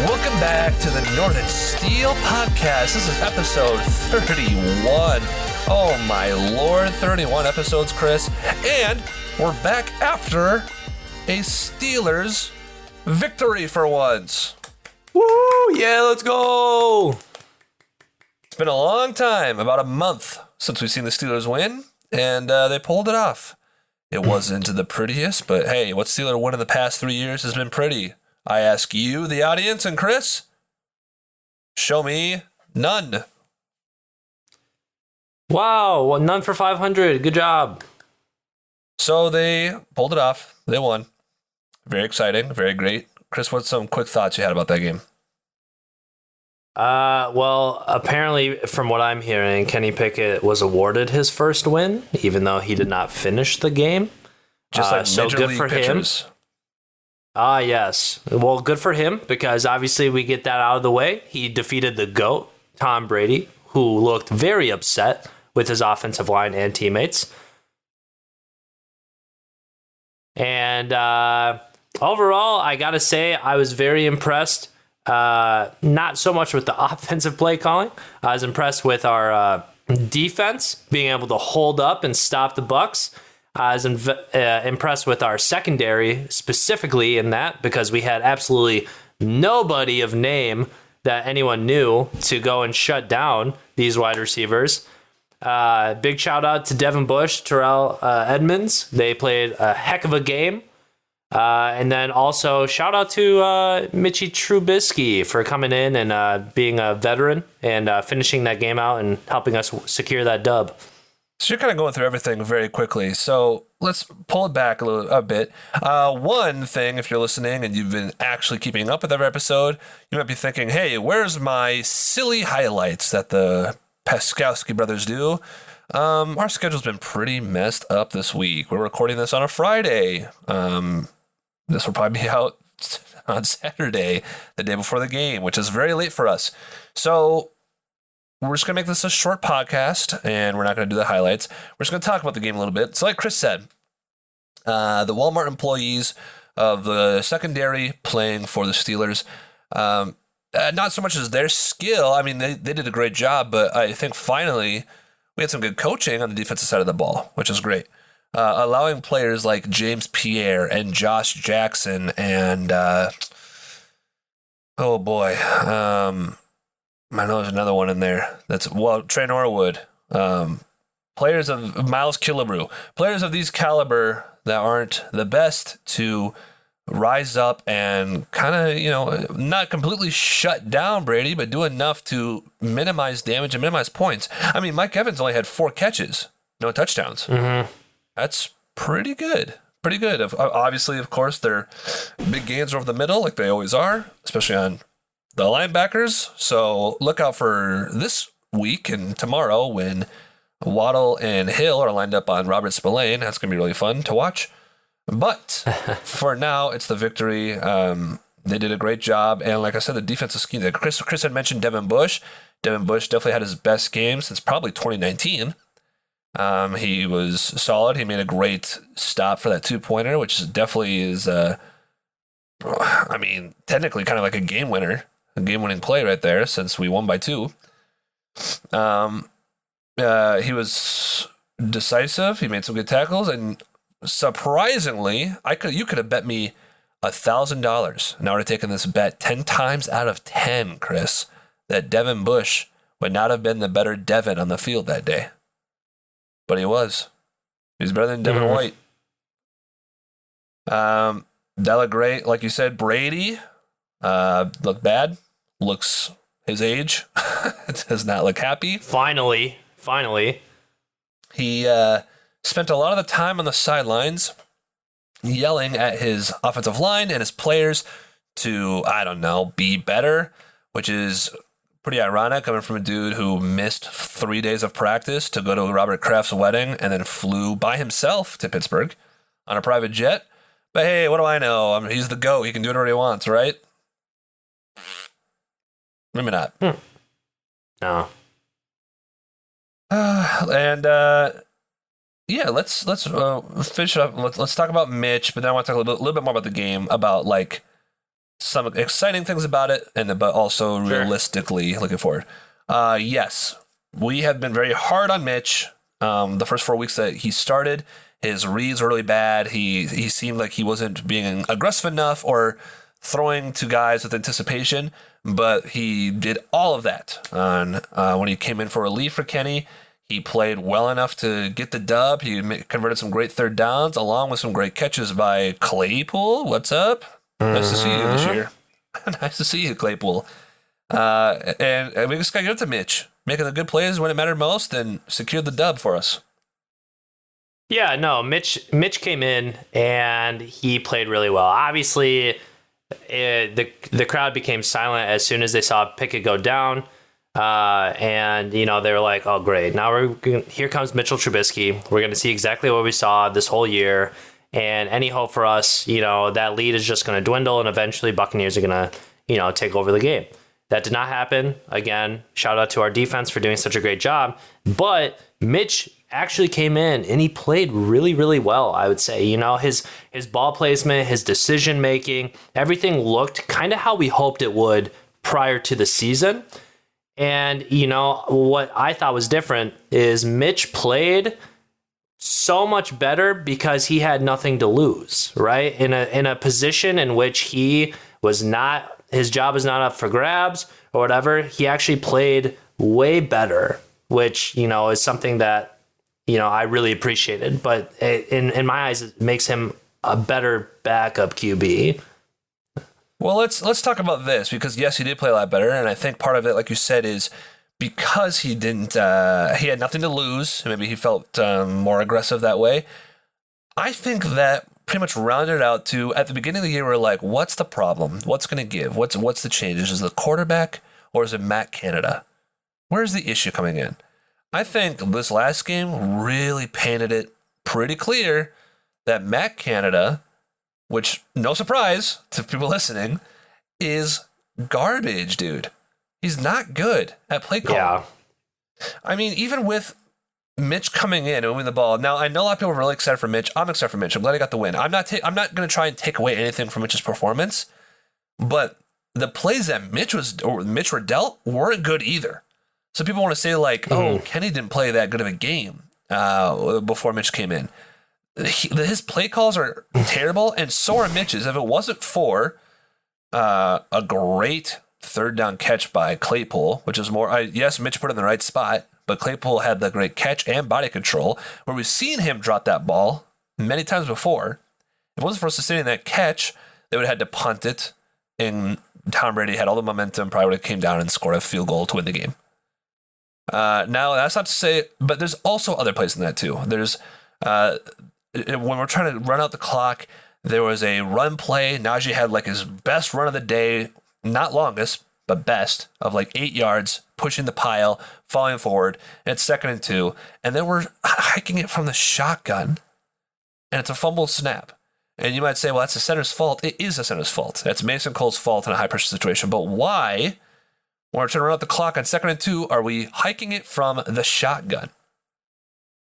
Welcome back to the Northern Steel Podcast. This is episode 31. Oh my lord, 31 episodes, Chris. And we're back after a Steelers victory for once. Woo! Yeah, let's go! It's been a long time, about a month, since we've seen the Steelers win, and they pulled it off. It wasn't the prettiest, but hey, what Steeler won in the past 3 years has been pretty. I ask you, the audience, and Chris, show me none. Wow, well, none for 500. Good job. So they pulled it off. They won. Very exciting. Very great. Chris, what's some quick thoughts you had about that game? Well, apparently, from what I'm hearing, Kenny Pickett was awarded his first win, even though he did not finish the game. Just like so Major good League for pitchers. him. Yes. Well, good for him, because obviously we get that out of the way. He defeated the GOAT, Tom Brady, who looked very upset with his offensive line and teammates. And overall, I got to say, I was very impressed. Not so much with the offensive play calling. I was impressed with our defense being able to hold up and stop the Bucs. I was impressed with our secondary specifically in that, because we had absolutely nobody of name that anyone knew to go and shut down these wide receivers. Big shout out to Devin Bush, Terrell Edmonds. They played a heck of a game. And then also shout out to Mitchie Trubisky for coming in and being a veteran and finishing that game out and helping us secure that dub. So you're kind of going through everything very quickly. So let's pull it back a bit. One thing, if you're listening and you've been actually keeping up with every episode, you might be thinking, hey, where's my silly highlights that the Paskowski brothers do? Our schedule's been pretty messed up this week. We're recording this on a Friday. This will probably be out on Saturday, the day before the game, which is very late for us. So we're just going to make this a short podcast, and we're not going to do the highlights. We're just going to talk about the game a little bit. So like Chris said, the Walmart employees of the secondary playing for the Steelers, not so much as their skill. I mean, they did a great job, but I think finally we had some good coaching on the defensive side of the ball, which is great. Allowing players like James Pierre and Josh Jackson and, oh boy, I know there's another one in there. Trey Norwood. Players of Miles Killebrew. Players of these caliber that aren't the best to rise up and kind of, not completely shut down Brady, but do enough to minimize damage and minimize points. I mean, Mike Evans only had 4 catches, no touchdowns. Mm-hmm. That's pretty good. Pretty good. Obviously, of course, they're big gains over the middle, like they always are, especially on the linebackers. So look out for this week and tomorrow when Waddle and Hill are lined up on Robert Spillane. That's going to be really fun to watch. But for now, it's the victory. They did a great job. And like I said, the defensive scheme. Chris had mentioned Devin Bush. Devin Bush definitely had his best game since probably 2019. He was solid. He made a great stop for that 2-pointer, which definitely is, technically kind of like a game winner. A game-winning play right there, since we won by 2. He was decisive. He made some good tackles, and surprisingly, you could have bet me $1,000, and I would have taken this bet 10 times out of 10, Chris, that Devin Bush would not have been the better Devin on the field that day. But he was. He's better than Devin White. That looked great. Like you said, Brady looked bad. Looks his age. It does not look happy. Finally. He spent a lot of the time on the sidelines yelling at his offensive line and his players to, be better, which is pretty ironic coming from a dude who missed 3 days of practice to go to Robert Kraft's wedding and then flew by himself to Pittsburgh on a private jet. But hey, what do I know? He's the GOAT. He can do whatever he wants, right? Maybe not. No. Let's finish up. Let's talk about Mitch, but then I want to talk a little bit more about the game, about like some exciting things about it, but also realistically looking forward. Yes, we have been very hard on Mitch. The first 4 weeks that he started, his reads were really bad. He seemed like he wasn't being aggressive enough or throwing to guys with anticipation, but he did all of that when he came in for relief for Kenny. He played well enough to get the dub. He converted some great third downs along with some great catches by Claypool. What's up? Nice to see you this year. Nice to see you, Claypool. And we just got to give it to Mitch, making the good plays when it mattered most and secured the dub for us. Yeah, no, Mitch came in and he played really well. Obviously, the crowd became silent as soon as they saw Pickett go down. And they were like, oh, great. Now here comes Mitchell Trubisky. We're going to see exactly what we saw this whole year. And any hope for us, that lead is just going to dwindle and eventually Buccaneers are going to, take over the game. That did not happen. Again, shout out to our defense for doing such a great job. But Mitch actually came in and he played really, really well, I would say. His ball placement, his decision making, everything looked kind of how we hoped it would prior to the season. And, what I thought was different is Mitch played so much better because he had nothing to lose, right? In a position in which he was not, his job is not up for grabs or whatever, he actually played way better, which, is something that, I really appreciated. But in my eyes, it makes him a better backup QB. Well, let's talk about this because yes, he did play a lot better, and I think part of it, like you said, is because he didn't, he had nothing to lose. Maybe he felt more aggressive that way. I think that pretty much rounded out to at the beginning of the year, we're like, what's the problem? What's going to give? What's the changes? Is it the quarterback or is it Matt Canada? Where's the issue coming in? I think this last game really painted it pretty clear that Matt Canada, which, no surprise to people listening, is garbage, dude. He's not good at play calling. Yeah. I mean, even with Mitch coming in and moving the ball. Now, I know a lot of people are really excited for Mitch. I'm excited for Mitch. I'm glad he got the win. I'm not going to try and take away anything from Mitch's performance, but the plays that Mitch were dealt weren't good either. So people want to say like, oh, Kenny didn't play that good of a game before Mitch came in. His play calls are terrible, and so are Mitch's. If it wasn't for a great third down catch by Claypool, which is more, yes, Mitch put it in the right spot, but Claypool had the great catch and body control, where we've seen him drop that ball many times before. If it wasn't for sustaining that catch, they would have had to punt it, and Tom Brady had all the momentum, probably would have came down and scored a field goal to win the game. Now, that's not to say, but there's also other plays in that too. There's when we're trying to run out the clock, there was a run play. Najee had like his best run of the day, not longest, but best, of like 8 yards, pushing the pile, falling forward, and it's 2nd and 2. And then we're hiking it from the shotgun, and it's a fumble snap. And you might say, well, that's the center's fault. It is the center's fault. That's Mason Cole's fault in a high-pressure situation. But why, when we're trying to run out the clock on 2nd and 2, are we hiking it from the shotgun?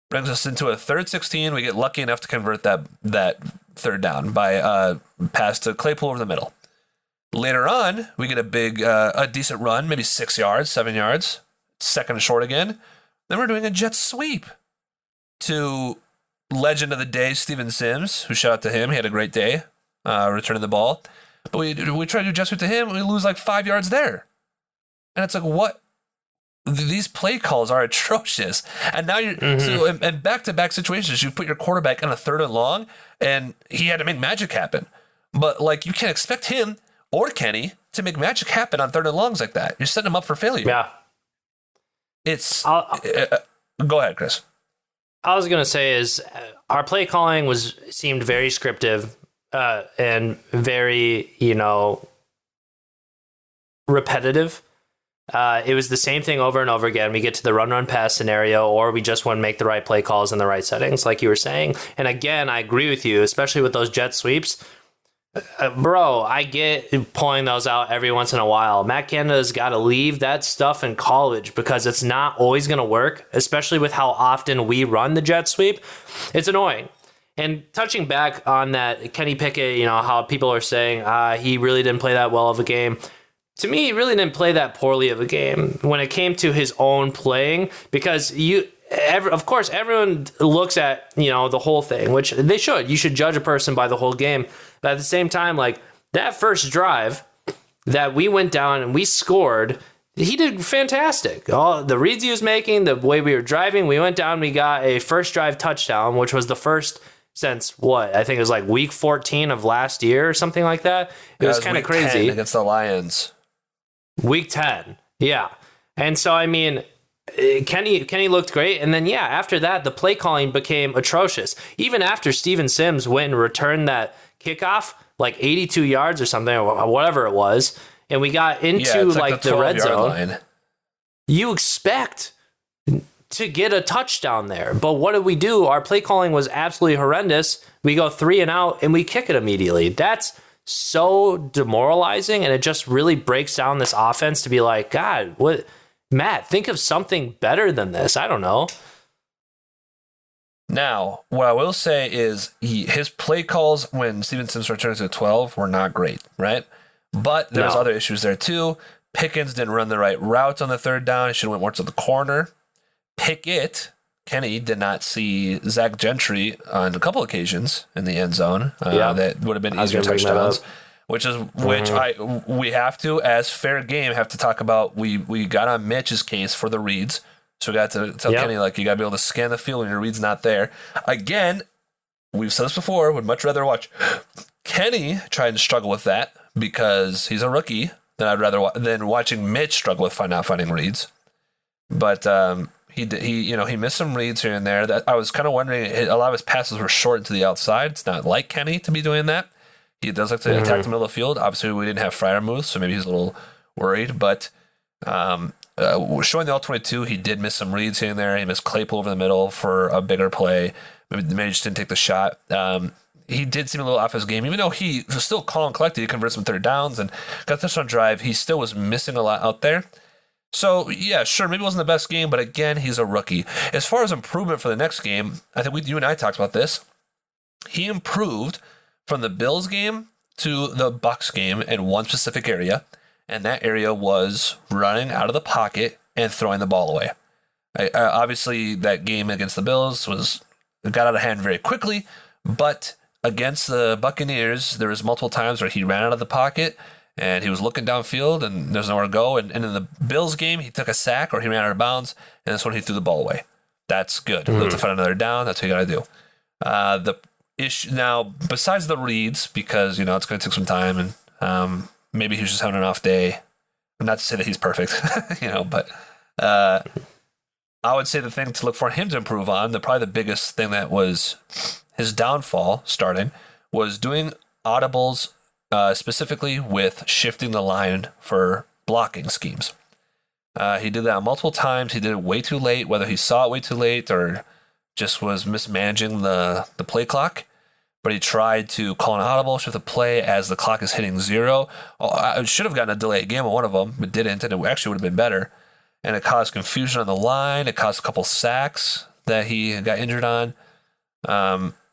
Brings us into a 3rd 16. We get lucky enough to convert that third down by a pass to Claypool over the middle. Later on, we get a decent run, maybe 6 yards, 7 yards, 2nd and short again. Then we're doing a jet sweep to legend of the day, Steven Sims, who shout out to him. He had a great day returning the ball. But we try to do a jet sweep to him, and we lose like 5 yards there. And it's like, what? These play calls are atrocious. And now you're and back-to-back situations, you put your quarterback in a 3rd and long, and he had to make magic happen. But like, you can't expect him or Kenny to make magic happen on 3rd and longs like that. You're setting him up for failure. Yeah. Go ahead, Chris. I was gonna say is our play calling seemed very scripted and very repetitive. It was the same thing over and over again. We get to the run pass scenario, or we just want to make the right play calls in the right settings, like you were saying. And again, I agree with you, especially with those jet sweeps. Bro, I get pulling those out every once in a while. Matt Canada's got to leave that stuff in college because it's not always going to work, especially with how often we run the jet sweep. It's annoying. And touching back on that, Kenny Pickett, how people are saying he really didn't play that well of a game. To me, he really didn't play that poorly of a game when it came to his own playing, because of course, everyone looks at, the whole thing, which they should. You should judge a person by the whole game. But at the same time, like that first drive that we went down and we scored, he did fantastic. All the reads he was making, the way we were driving, we went down, we got a first drive touchdown, which was the first since what? I think it was like week 14 of last year or something like that. It was kind of crazy. Against the Lions. Week 10. Yeah. And so, I mean, Kenny looked great. And then, after that, the play calling became atrocious. Even after Steven Sims went and returned that kickoff, like 82 yards or something, or whatever it was, and we got into like the red zone, line. You expect to get a touchdown there. But what did we do? Our play calling was absolutely horrendous. We go 3 and out, and we kick it immediately. That's so demoralizing, and it just really breaks down this offense to be like, God, what, Matt, think of something better than this. I don't know. Now, what I will say is his play calls when Steven Sims returns to 12 were not great, right? But there's other issues there too. Pickens didn't run the right routes on the third down. He should have went more to the corner. Kenny did not see Zach Gentry on a couple occasions in the end zone. That would have been easier touchdowns. Which we have to, as fair game, have to talk about. We got on Mitch's case for the reads. So we got to tell Kenny, like, you got to be able to scan the field when your read's not there. Again, we've said this before, would much rather watch Kenny try and struggle with that because he's a rookie than watching Mitch struggle with not finding reads. But he missed some reads here and there. That I was kind of wondering, a lot of his passes were short to the outside. It's not like Kenny to be doing that. He does like to attack the middle of the field. Obviously, we didn't have Fryer moves, so maybe he's a little worried. But showing the all-22, he did miss some reads here and there. He missed Claypool over the middle for a bigger play. Maybe just didn't take the shot. He did seem a little off his game, even though he was still calm and collected. He converted some third downs and got this on drive. He still was missing a lot out there. So, yeah, sure, maybe it wasn't the best game, but again, he's a rookie. As far as improvement for the next game, I think you and I talked about this. He improved from the Bills game to the Bucs game in one specific area, and that area was running out of the pocket and throwing the ball away. Obviously, that game against the Bills got out of hand very quickly, but against the Buccaneers, there was multiple times where he ran out of the pocket and he was looking downfield and there's nowhere to go. And in the Bills game, he took a sack or he ran out of bounds, and this one he threw the ball away. That's good. Mm-hmm. To find another down, that's what you got to do. The issue now, besides the reads, because it's going to take some time, and maybe he's just having an off day. Not to say that he's perfect, but I would say the thing to look for him to improve on, probably the biggest thing that was his downfall starting, was doing audibles, specifically with shifting the line for blocking schemes. He did that multiple times. He did it way too late, whether he saw it way too late or just was mismanaging the play clock. But he tried to call an audible, shift the play as the clock is hitting 0. I should have gotten a delayed game on one of them, but didn't, and it actually would have been better. And it caused confusion on the line. It caused a couple sacks that he got injured on.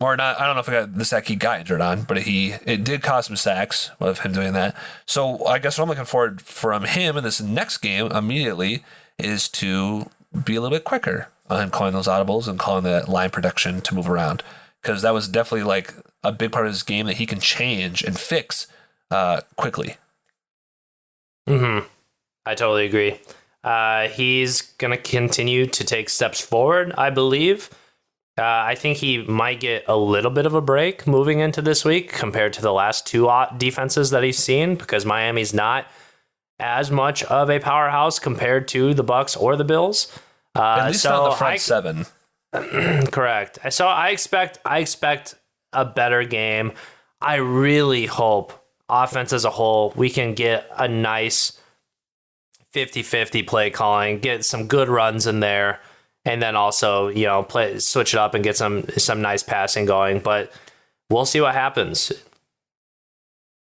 Or not, I don't know if it got the sack he got injured on, but it did cause some sacks of him doing that. So I guess what I'm looking forward from him in this next game immediately is to be a little bit quicker on calling those audibles and calling that line protection to move around. Because that was definitely like a big part of his game that he can change and fix quickly. I totally agree. He's going to continue to take steps forward, I believe. I think he might get a little bit of a break moving into this week compared to the last two defenses that he's seen, because Miami's not as much of a powerhouse compared to the Bucs or the Bills. At least on the front seven. Correct. So I expect a better game. I really hope, offense as a whole, we can get a nice 50-50 play calling, get some good runs in there, and then also, switch it up and get some nice passing going. But we'll see what happens.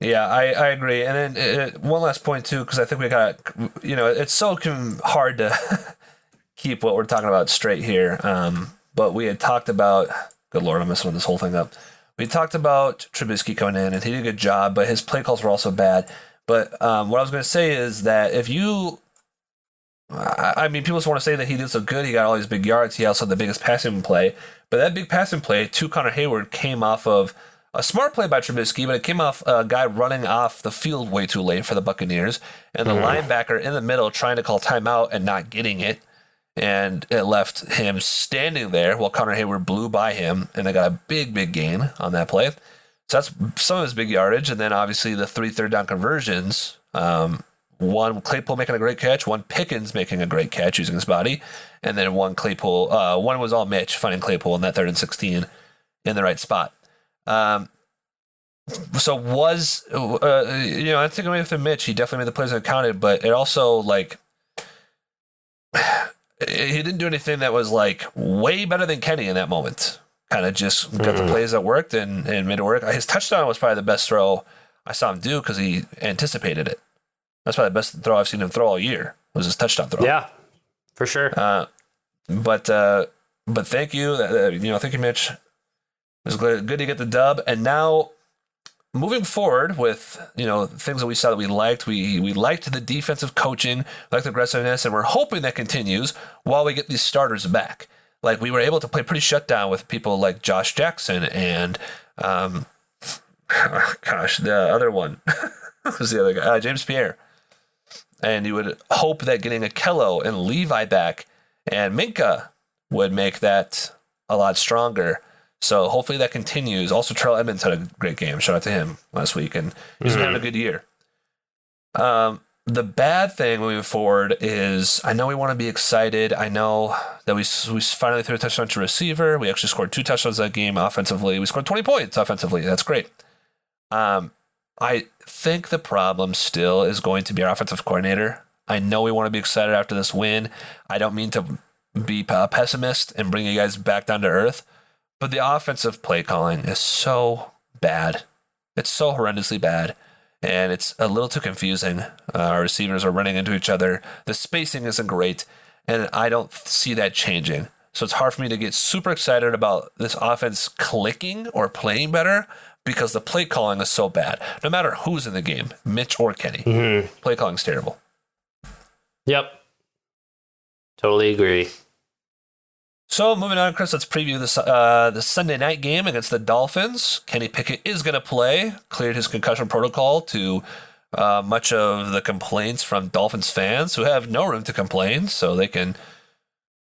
Yeah, I agree. And then one last point too, because I think we got, it's so hard to keep what we're talking about straight here. But we had talked about Good Lord, I'm messing this whole thing up. We talked about Trubisky coming in, and he did a good job, but his play calls were also bad. But what I was going to say is that if you... I mean, people just want to say that he did so good. He got all these big yards. He also had the biggest passing play. But that big passing play to Connor Hayward came off of a smart play by Trubisky, but it came off a guy running off the field way too late for the Buccaneers, and the linebacker in the middle trying to call timeout and not getting it. And it left him standing there while Connor Hayward blew by him, and they got a big, big gain on that play. So that's some of his big yardage. And then obviously the 3 third-down conversions. One Claypool making a great catch, one Pickens making a great catch using his body, and then one Claypool. One was all Mitch finding Claypool in that 3rd and 16 in the right spot. So was I think away from Mitch, he definitely made the plays that counted, but it also he didn't do anything that was way better than Kenny in that moment. Kind of just got the plays that worked and made it work. His touchdown was probably the best throw I saw him do because he anticipated it. That's probably the best throw I've seen him throw all year. Was his touchdown throw? Yeah, for sure. But thank you. Thank you, Mitch. It was good to get the dub. And now, moving forward with things that we saw that we liked. We liked the defensive coaching, liked the aggressiveness, and we're hoping that continues while we get these starters back. We were able to play pretty shut down with people like Josh Jackson and the other one. Who's the other guy? James Pierre. And you would hope that getting Akello and Levi back and Minka would make that a lot stronger. So hopefully that continues. Also, Terrell Edmonds had a great game. Shout out to him last week, and he's been having a good year. The bad thing moving forward is I know we want to be excited. I know that we finally threw a touchdown to receiver. We actually scored 2 touchdowns that game offensively. We scored 20 points offensively. That's great. I think the problem still is going to be our offensive coordinator. I know we want to be excited after this win. I don't mean to be a pessimist and bring you guys back down to earth, but the offensive play calling is so bad. It's so horrendously bad, and it's a little too confusing. Our receivers are running into each other. The spacing isn't great, and I don't see that changing. So it's hard for me to get super excited about this offense clicking or playing better, because the play calling is so bad. No matter who's in the game, Mitch or Kenny, play calling's terrible. Yep. Totally agree. So moving on, Chris, let's preview the Sunday night game against the Dolphins. Kenny Pickett is going to play, cleared his concussion protocol to much of the complaints from Dolphins fans who have no room to complain, so they can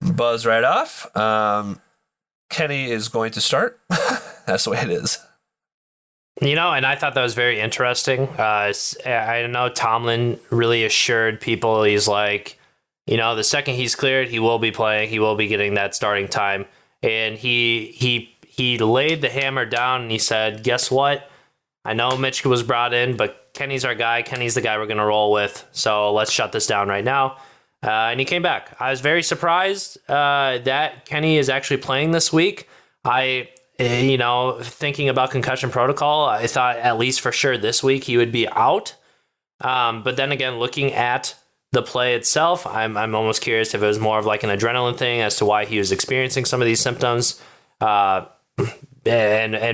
buzz right off. Kenny is going to start. That's the way it is. And I thought that was very interesting. I know Tomlin really assured people, he's like, the second he's cleared, he will be playing. He will be getting that starting time. And he laid the hammer down and he said, guess what? I know Mitch was brought in, but Kenny's our guy. Kenny's the guy we're going to roll with. So let's shut this down right now. And he came back. I was very surprised that Kenny is actually playing this week. Thinking about concussion protocol, I thought at least for sure this week he would be out. But then again, looking at the play itself, I'm almost curious if it was more of an adrenaline thing as to why he was experiencing some of these symptoms. And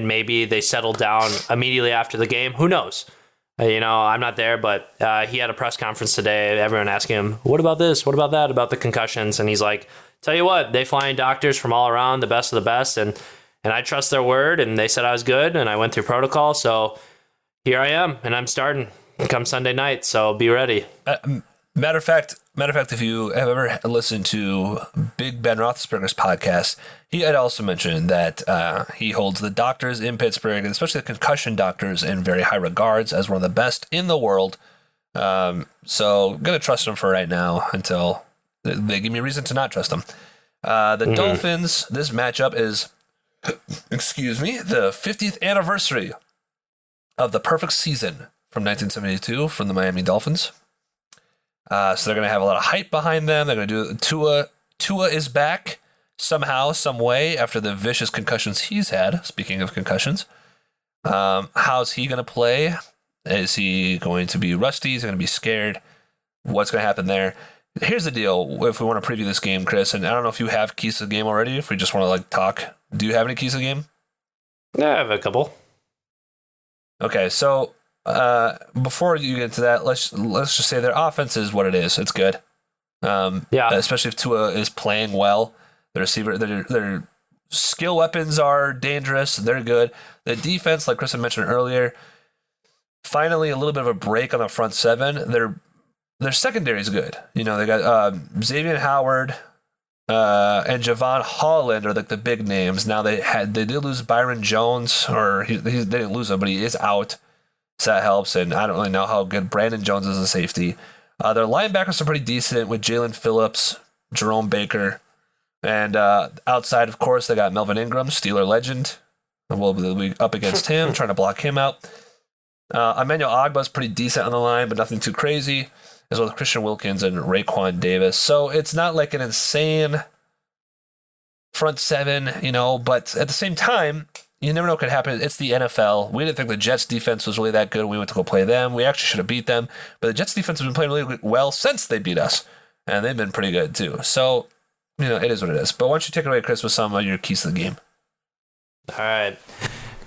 maybe they settled down immediately after the game. Who knows? I'm not there, but he had a press conference today. Everyone asking him, what about this? What about that? About the concussions? And he's like, tell you what, they fly in doctors from all around, the best of the best. And I trust their word, and they said I was good, and I went through protocol, so here I am, and I'm starting come Sunday night, so be ready. Matter of fact, if you have ever listened to Big Ben Roethlisberger's podcast, he had also mentioned that he holds the doctors in Pittsburgh, and especially the concussion doctors, in very high regards as one of the best in the world. So I'm going to trust him for right now until they give me a reason to not trust him. The Dolphins, this matchup is... the 50th anniversary of the perfect season from 1972 from the Miami Dolphins. So they're going to have a lot of hype behind them. They're going to do Tua is back somehow, some way after the vicious concussions he's had. Speaking of concussions, how's he going to play? Is he going to be rusty? Is he going to be scared? What's going to happen there? Here's the deal. If we want to preview this game, Chris, and I don't know if you have keys to the game already. If we just want to like talk, do you have any keys to the game? Yeah, I have a couple. Okay, so before you get into that, let's just say their offense is what it is. It's good. Especially if Tua is playing well. The receiver, their skill weapons are dangerous. They're good. The defense, like Chris had mentioned earlier, finally a little bit of a break on the front seven. Their secondary is good. You know, they got Xavier Howard and Javon Holland are like the big names. Now they did lose Byron Jones, or they didn't lose him, but he is out, so that helps. And I don't really know how good Brandon Jones is a safety. Their linebackers are pretty decent with Jalen Phillips, Jerome Baker, and outside, of course, they got Melvin Ingram, Steeler legend. We'll be up against him, trying to block him out. Emmanuel Ogba's pretty decent on the line, but nothing too crazy, as well as Christian Wilkins and Raekwon Davis. So it's not like an insane front seven, you know, but at the same time, you never know what could happen. It's the NFL. We didn't think the Jets defense was really that good when we went to go play them. We actually should have beat them, but the Jets defense has been playing really well since they beat us, and they've been pretty good too. So, you know, it is what it is. But why don't you take it away, Chris, with some of your keys to the game? All right.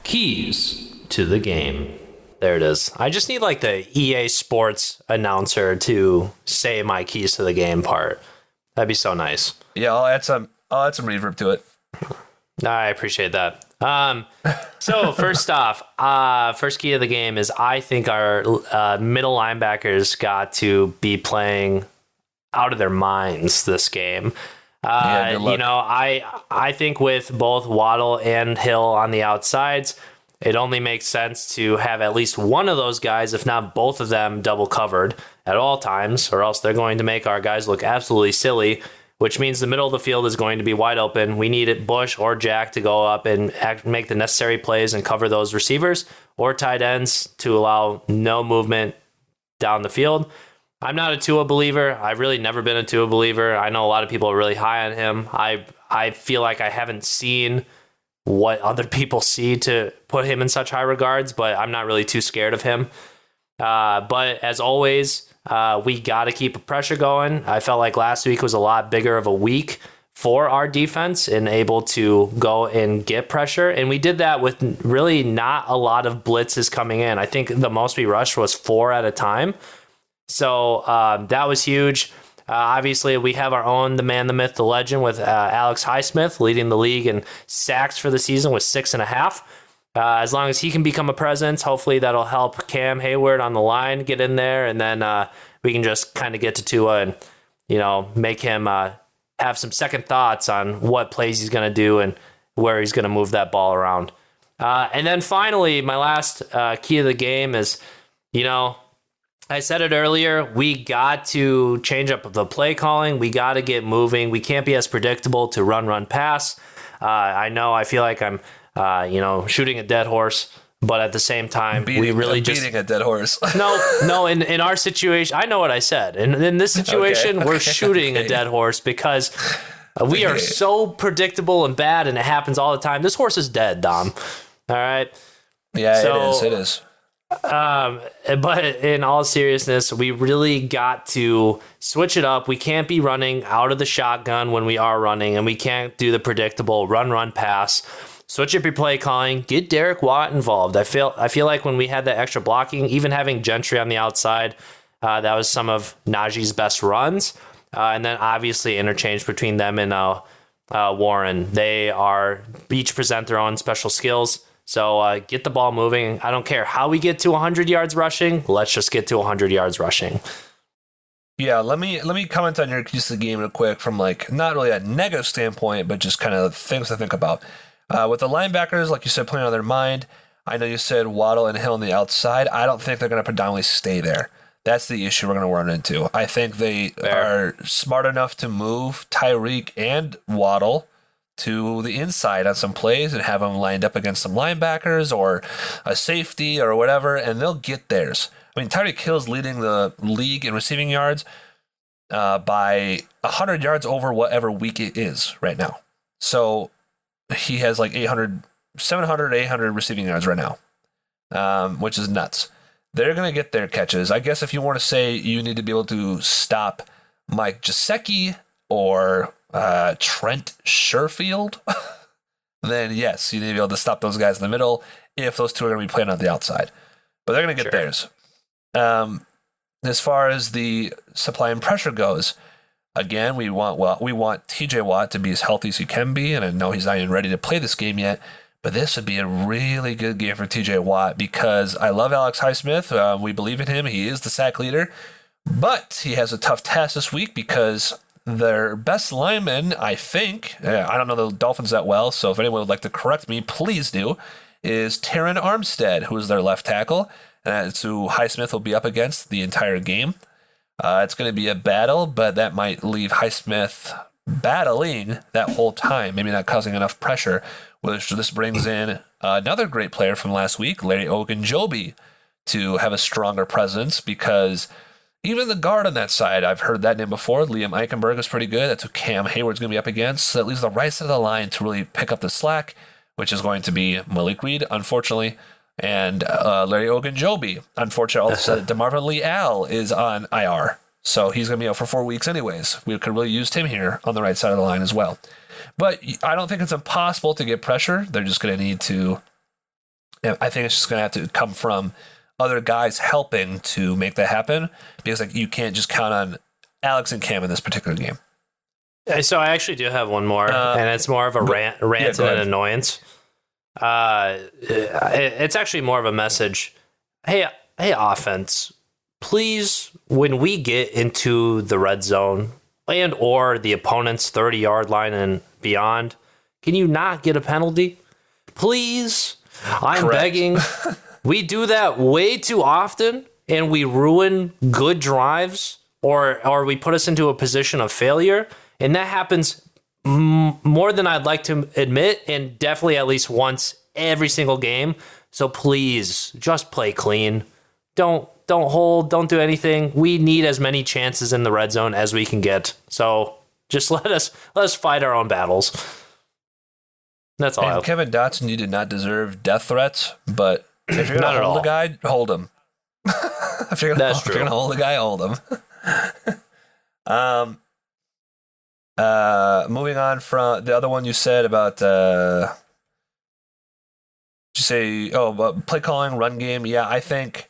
Keys to the game. There it is. I just need like the EA Sports announcer to say my keys to the game part. That'd be so nice. Yeah, I'll add some reverb to it. I appreciate that. So first off, first key of the game is I think our middle linebackers got to be playing out of their minds this game. You know, I think with both Waddle and Hill on the outsides, it only makes sense to have at least one of those guys, if not both of them, double covered at all times, or else they're going to make our guys look absolutely silly, which means the middle of the field is going to be wide open. We need it Bush or Jack to go up and make the necessary plays and cover those receivers, or tight ends to allow no movement down the field. I'm not a Tua believer. I've really never been a Tua believer. I know a lot of people are really high on him. I feel like I haven't seen what other people see to put him in such high regards, but I'm not really too scared of him. But as always, we got to keep the pressure going. I felt like last week was a lot bigger of a week for our defense and able to go and get pressure. And we did that with really not a lot of blitzes coming in. I think the most we rushed was 4 at a time. So that was huge. Obviously, we have our own, the man, the myth, the legend, with Alex Highsmith leading the league in sacks for the season with 6.5. As long as he can become a presence, hopefully that'll help Cam Hayward on the line get in there, and then we can just kind of get to Tua and, you know, make him have some second thoughts on what plays he's going to do and where he's going to move that ball around. And then finally, my last key of the game is, you know, I said it earlier, we got to change up the play calling. We got to get moving. We can't be as predictable to run, pass. I know I feel like I'm, shooting a dead horse, but at the same time, beating a dead horse. No, in our situation, I know what I said. And in this situation, we're shooting a dead horse because we are so predictable and bad, and it happens all the time. This horse is dead, Dom. All right? Yeah, it is. But in all seriousness, we really got to switch it up. We can't be running out of the shotgun when we are running, and we can't do the predictable run, pass. Switch up your play calling. Get Derek Watt involved. I feel like when we had that extra blocking, even having Gentry on the outside, that was some of Najee's best runs. And then obviously interchange between them and Warren. They are each present their own special skills. So get the ball moving. I don't care how we get to 100 yards rushing. Let's just get to 100 yards rushing. Yeah, let me comment on your keys of the game real quick from like not really a negative standpoint, but just kind of things to think about. With the linebackers, like you said, playing on their mind. I know you said Waddle and Hill on the outside. I don't think they're going to predominantly stay there. That's the issue we're going to run into. I think they are smart enough to move Tyreek and Waddle to the inside on some plays and have them lined up against some linebackers or a safety or whatever, and they'll get theirs. I mean, Tyreek Hill's leading the league in receiving yards by 100 yards over whatever week it is right now. So he has like 700, 800 receiving yards right now, which is nuts. They're going to get their catches. I guess if you want to say you need to be able to stop Mike Gesicki or Trent Sherfield, then yes, you need to be able to stop those guys in the middle if those two are going to be playing on the outside. But they're going to get theirs. As far as the supply and pressure goes, again, we want TJ Watt to be as healthy as he can be, and I know he's not even ready to play this game yet, but this would be a really good game for TJ Watt because I love Alex Highsmith. We believe in him. He is the sack leader, but he has a tough task this week because their best lineman, I think, I don't know the Dolphins that well, so if anyone would like to correct me, please do, is Terran Armstead, who is their left tackle, and that's who Highsmith will be up against the entire game. It's going to be a battle, but that might leave Highsmith battling that whole time, maybe not causing enough pressure, which this brings in another great player from last week, Larry Ogunjobi, to have a stronger presence because even the guard on that side, I've heard that name before, Liam Eichenberg is pretty good. That's who Cam Hayward's going to be up against. So that leaves the right side of the line to really pick up the slack, which is going to be Malik Reed, unfortunately, and Larry Ogunjobi. Unfortunately, also DeMarvin Leal is on IR, so he's going to be out for 4 weeks anyways. We could really use him here on the right side of the line as well. But I don't think it's impossible to get pressure. They're just going to need to, I think it's just going to have to come from other guys helping to make that happen because you can't just count on Alex and Cam in this particular game. So I actually do have one more, and it's more of a rant and an annoyance. It's actually more of a message. Hey, offense, please, when we get into the red zone and or the opponent's 30-yard line and beyond, can you not get a penalty? Please, I'm begging. We do that way too often, and we ruin good drives, or we put us into a position of failure, and that happens more than I'd like to admit, and definitely at least once every single game. So please, just play clean. Don't hold. Don't do anything. We need as many chances in the red zone as we can get. So just let us fight our own battles. That's all. Kevin Dotson, you did not deserve death threats, but if you're gonna hold a guy, hold him. If you're gonna hold a guy, hold him. Moving on from the other one you said about play calling, run game. Yeah, I think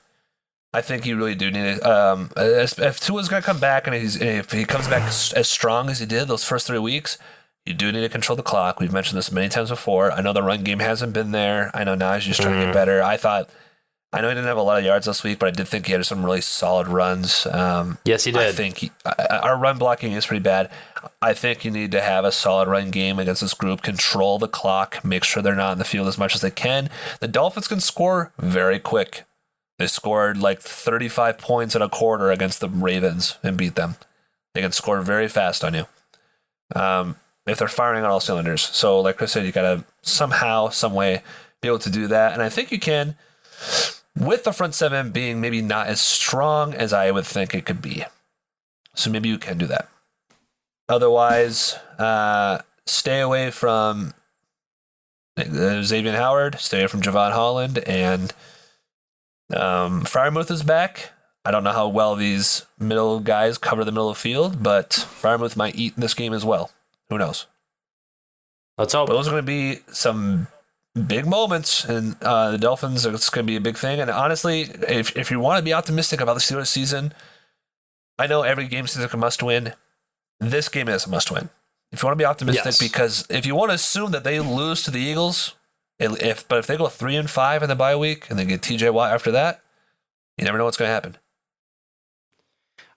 you really do need it. If Tua's gonna come back and if he comes back as strong as he did those first 3 weeks, you do need to control the clock. We've mentioned this many times before. I know the run game hasn't been there. I know Najee just trying to get better. I know he didn't have a lot of yards this week, but I did think he had some really solid runs. Yes, he did. I think our run blocking is pretty bad. I think you need to have a solid run game against this group, control the clock, make sure they're not in the field as much as they can. The Dolphins can score very quick. They scored like 35 points in a quarter against the Ravens and beat them. They can score very fast on you if they're firing on all cylinders. So like Chris said, you got to somehow, some way be able to do that. And I think you can, with the front seven being maybe not as strong as I would think it could be. So maybe you can do that. Otherwise, stay away from Xavier Howard, stay away from Javon Holland, and Freiermuth is back. I don't know how well these middle guys cover the middle of the field, but Freiermuth might eat in this game as well. Who knows? Let's hope. But those are going to be some big moments, and the Dolphins, it's going to be a big thing. And honestly, if you want to be optimistic about the Steelers season, I know every game seems like a must-win. This game is a must-win. If you want to be optimistic, because if you want to assume that they lose to the Eagles, but if they go 3-5 in the bye week and they get TJ Watt after that, you never know what's going to happen.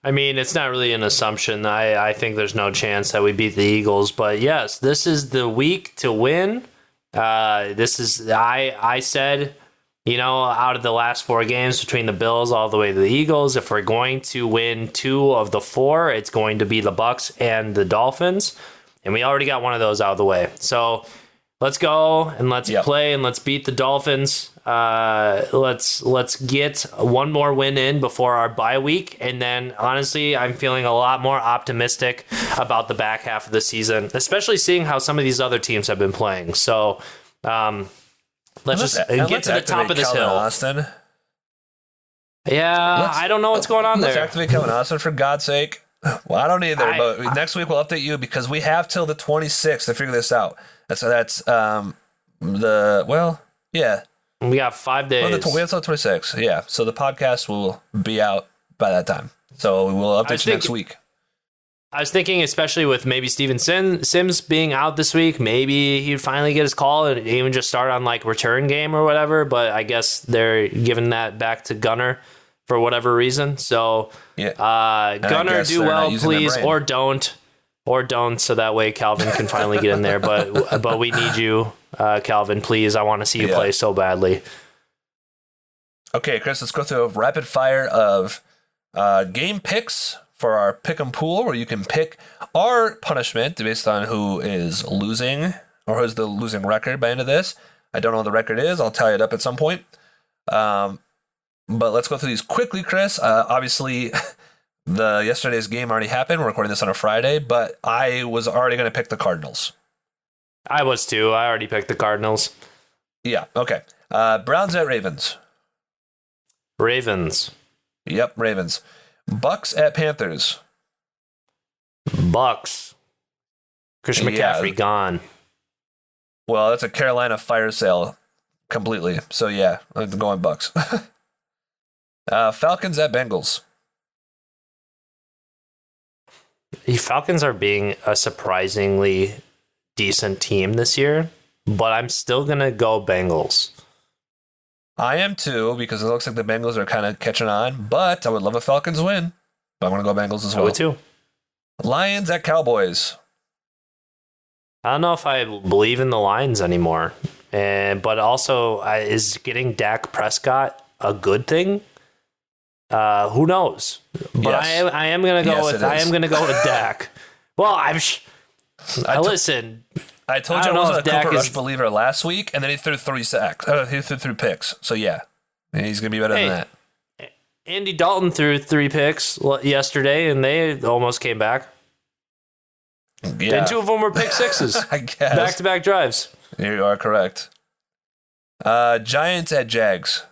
I mean, it's not really an assumption. I think there's no chance that we beat the Eagles, but yes, this is the week to win. I said, out of the last 4 games between the Bills all the way to the Eagles, if we're going to win 2 of the 4, it's going to be the Bucs and the Dolphins, and we already got one of those out of the way. So let's go and let's play and let's beat the Dolphins. Let's get one more win in before our bye week, and then honestly, I'm feeling a lot more optimistic about the back half of the season, especially seeing how some of these other teams have been playing. So let's just get to the top of this hill. Austin. Yeah, I don't know what's going on there. Let's activate Kevin Austin, for God's sake. Well, I don't either, but next week we'll update you because we have till the 26th to figure this out. That's yeah. We got 5 days. We have till the 26th, yeah. So the podcast will be out by that time. So we will update you next week. I was thinking, especially with maybe Steven Sims being out this week, maybe he'd finally get his call and even just start on like return game or whatever. But I guess they're giving that back to Gunner for whatever reason. So, Gunner, do well, please, or don't, so that way Calvin can finally get in there. But we need you, Calvin, please. I want to see you play so badly. Okay, Chris, let's go through a rapid fire of game picks for our pick 'em pool, where you can pick our punishment based on who is losing or who's the losing record by the end of this. I don't know what the record is. I'll tally it up at some point. But let's go through these quickly, Chris. Obviously, yesterday's game already happened. We're recording this on a Friday, but I was already going to pick the Cardinals. I was too. I already picked the Cardinals. Yeah, okay. Browns at Ravens. Ravens. Yep, Ravens. Bucks at Panthers. Bucks. Christian McCaffrey gone. Well, that's a Carolina fire sale completely. So yeah, I'm going Bucks. Falcons at Bengals. The Falcons are being a surprisingly decent team this year, but I'm still gonna go Bengals. I am too, because it looks like the Bengals are kind of catching on, but I would love a Falcons win. But I'm going to go Bengals as well. I would too. Lions at Cowboys. I don't know if I believe in the Lions anymore. But also, is getting Dak Prescott a good thing? Who knows? But yes. I am going to go with Dak. Well, listen. I told you I wasn't a Cooper Rush believer last week, and then he threw 3 sacks. He threw 3 picks. So, yeah, he's going to be better than that. Andy Dalton threw 3 picks yesterday, and they almost came back. Yeah. And 2 of them were pick sixes. I guess. Back-to-back drives. You are correct. Giants at Jags.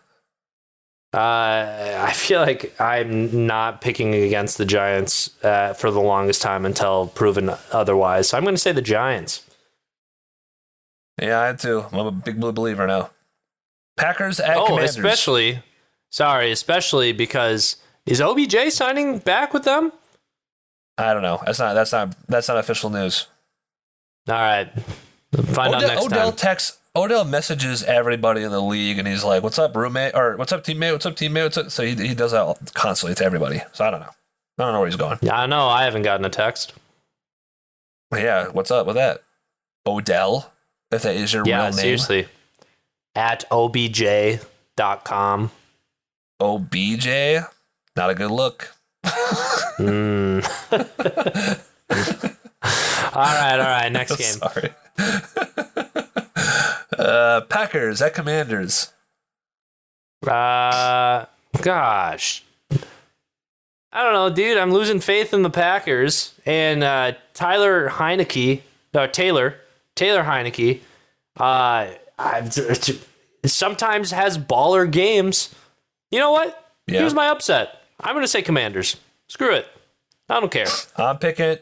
I feel like I'm not picking against the Giants for the longest time until proven otherwise. So I'm going to say the Giants. Yeah, I too. I'm a big blue believer now. Packers at Commanders. Especially because is OBJ signing back with them? I don't know. That's not official news. All right. Find out next time. Odell messages everybody in the league, and he's like, "What's up, roommate?" or "What's up, teammate? What's up, teammate?" What's up? So he does that constantly to everybody. So I don't know. I don't know where he's going. Yeah, I know. I haven't gotten a text. Yeah, what's up with that? Odell, if that is your real name. Yeah, seriously. At obj.com. OBJ? Not a good look. All right. Next game. Sorry. Packers at Commanders. Gosh. I don't know, dude. I'm losing faith in the Packers. And Taylor Heineke sometimes has baller games. You know what? Yeah. Here's my upset. I'm going to say Commanders. Screw it. I don't care. I'm picking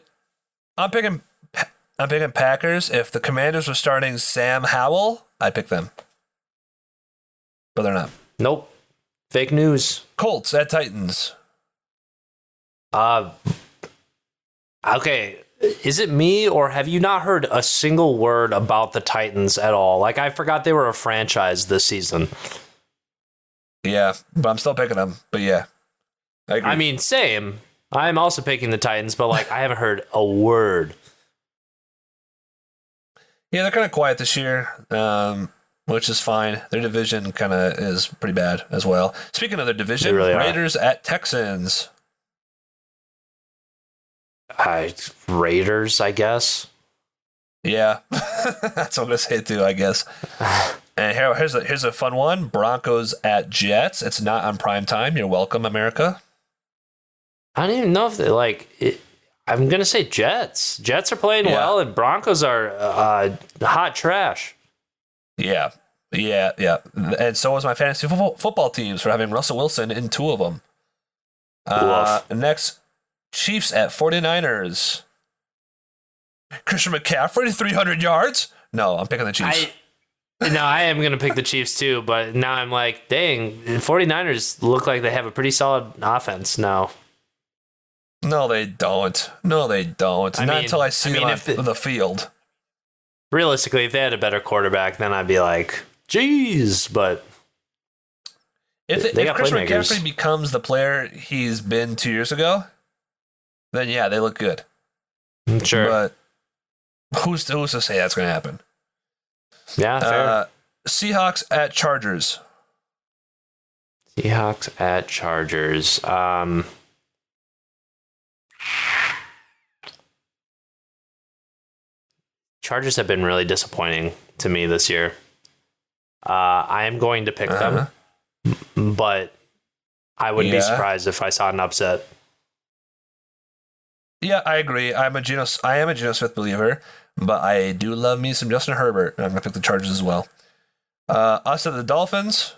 Packers. If the Commanders were starting Sam Howell, I'd pick them. But they're not. Nope. Fake news. Colts at Titans. Okay. Is it me, or have you not heard a single word about the Titans at all? Like, I forgot they were a franchise this season. Yeah, but I'm still picking them. But yeah, I agree. I mean, same. I'm also picking the Titans, but like, I haven't heard a word. Yeah, they're kind of quiet this year, which is fine. Their division kind of is pretty bad as well. Speaking of their division, really Raiders at Texans. Raiders, I guess. Yeah, that's what I'm going to say too, I guess. And here's a fun one. Broncos at Jets. It's not on prime time. You're welcome, America. I don't even know if they I'm going to say Jets. Jets are playing well, and Broncos are hot trash. Yeah. And so was my fantasy football teams for having Russell Wilson in 2 of them. Next, Chiefs at 49ers. Christian McCaffrey, 300 yards? No, I'm picking the Chiefs. I am going to pick the Chiefs too, but now I'm like, dang, the 49ers look like they have a pretty solid offense now. No, they don't. Not until I see them on the field. Realistically, if they had a better quarterback, then I'd be like, geez, but if Christian McCaffrey becomes the player he's been 2 years ago, then yeah, they look good. Sure. But who's to say that's going to happen? Yeah, fair. Seahawks at Chargers. Chargers have been really disappointing to me this year. I am going to pick them, but I wouldn't be surprised if I saw an upset. Yeah, I agree. I am a Geno Smith believer, but I do love me some Justin Herbert, and I'm going to pick the Chargers as well. Us at the Dolphins.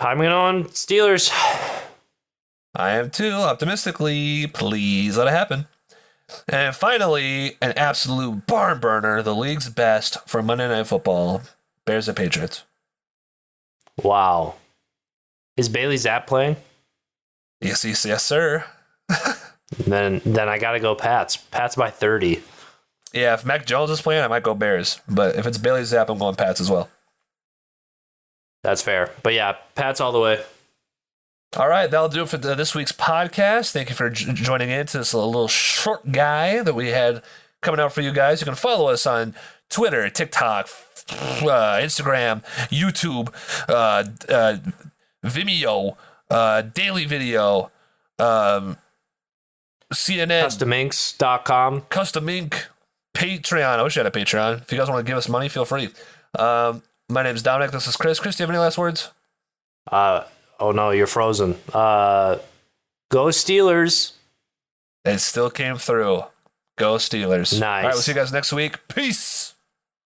I'm going on Steelers. I am too, optimistically. Please let it happen. And finally, an absolute barn burner, the league's best for Monday Night Football, Bears at Patriots. Wow. Is Bailey Zapp playing? Yes, sir. Then I got to go Pats. Pats by 30. Yeah, if Mac Jones is playing, I might go Bears. But if it's Bailey Zapp, I'm going Pats as well. That's fair. But yeah, Pats all the way. All right, that'll do it for this week's podcast. Thank you for joining in to this little short guy that we had coming out for you guys. You can follow us on Twitter, TikTok, Instagram, YouTube, Vimeo, Daily Video, CNN. CustomInks.com. Custom Ink. Patreon. I wish I had a Patreon. If you guys want to give us money, feel free. My name is Dominic. This is Chris. Chris, do you have any last words? Oh no, you're frozen. Go Steelers. It still came through. Go Steelers. Nice. All right, we'll see you guys next week. Peace.